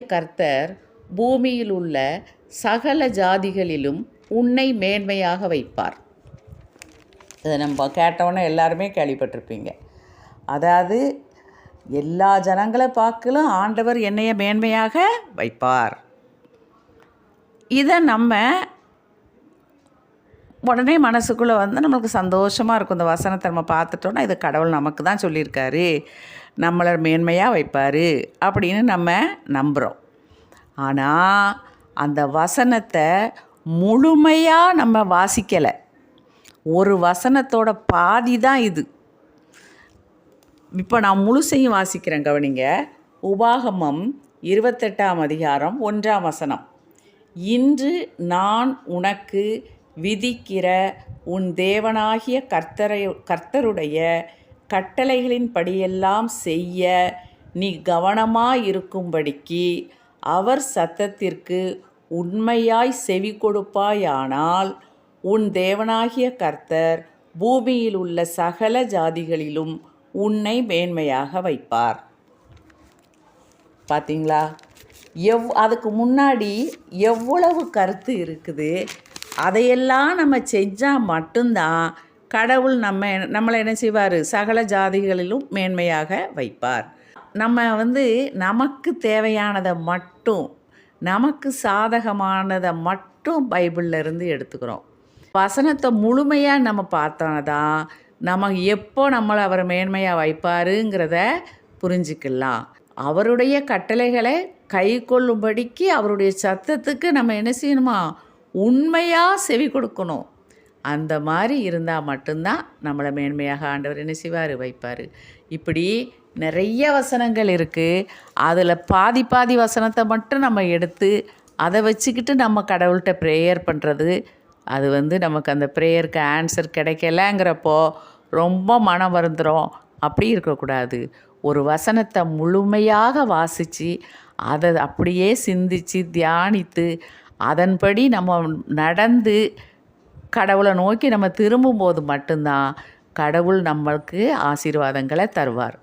கர்த்தர் பூமியில் உள்ள சகல ஜாதிகளிலும் உன்னை மேன்மையாக வைப்பார். இதை நம்ம கேட்டோன்னே எல்லாருமே கேள்விப்பட்டிருப்பீங்க. அதாவது எல்லா ஜனங்களை பார்க்கலும் ஆண்டவர் என்னைய மேன்மையாக வைப்பார். இதை நம்ம உடனே மனசுக்குள்ளே நம்மளுக்கு சந்தோஷமாக இருக்கும். இந்த வசனத்தை நம்ம பார்த்துட்டோன்னா இது கடவுள் நமக்கு தான் சொல்லியிருக்காரு, நம்மளை மேன்மையாக வைப்பார் அப்படின்னு நம்ம நம்புகிறோம். ஆனால் அந்த வசனத்தை முழுமையாக நம்ம வாசிக்கலை. ஒரு வசனத்தோட பாதி தான் இது. இப்போ நான் முழுசையும் வாசிக்கிறேன், கவனிங்க. உபாகமம் 28ஆம் அதிகாரம் 1ஆம் வசனம். இன்று நான் உனக்கு விதிக்கிற உன் தேவனாகிய கர்த்தருடைய கட்டளைகளின் படியெல்லாம் செய்ய நீ கவனமாயிருக்கும்படிக்கு அவர் சத்தத்திற்கு உண்மையாய் செவி கொடுப்பாயானால் உன் தேவனாகிய கர்த்தர் பூமியில் உள்ள சகல ஜாதிகளிலும் உன்னை மேன்மையாக வைப்பார். பார்த்தீங்களா? அதுக்கு முன்னாடி எவ்வளவு கருத்து இருக்குது. அதையெல்லாம் நம்ம செஞ்சால் மட்டும்தான் கடவுள் நம்மளை என்ன செய்வார்? சகல ஜாதிகளிலும் மேன்மையாக வைப்பார். நம்ம நமக்கு தேவையானதை மட்டும், நமக்கு சாதகமானதை மட்டும் பைபிளில் இருந்து எடுத்துக்கிறோம். வசனத்தை முழுமையாக நம்ம பார்த்தோன்னா தான் நம்ம எப்போ நம்மளை அவர் மேன்மையாக வைப்பாருங்கிறத புரிஞ்சுக்கலாம். அவருடைய கட்டளைகளை கை கொள்ளும்படிக்கு அவருடைய சத்தத்துக்கு நம்ம என்ன செய்யணுமா? உண்மையாக செவி கொடுக்கணும். அந்த மாதிரி இருந்தால் மட்டும்தான் நம்மளை மேன்மையாக ஆண்டவர் என்ன செய்வார்? வைப்பார். இப்படி நிறைய வசனங்கள் இருக்குது. அதில் பாதி வசனத்தை மட்டும் நம்ம எடுத்து அதை வச்சுக்கிட்டு நம்ம கடவுள்கிட்ட ப்ரேயர் பண்ணுறது, அது நமக்கு அந்த ப்ரேயருக்கு ஆன்சர் கிடைக்கலங்கிறப்போ ரொம்ப மனம் வருந்துடும். அப்படி இருக்கக்கூடாது. ஒரு வசனத்தை முழுமையாக வாசித்து அதை அப்படியே சிந்தித்து தியானித்து அதன்படி நம்ம நடந்து கடவுளை நோக்கி நம்ம திரும்பும்போது மட்டும்தான் கடவுள் நம்மளுக்கு ஆசீர்வாதங்களை தருவார்.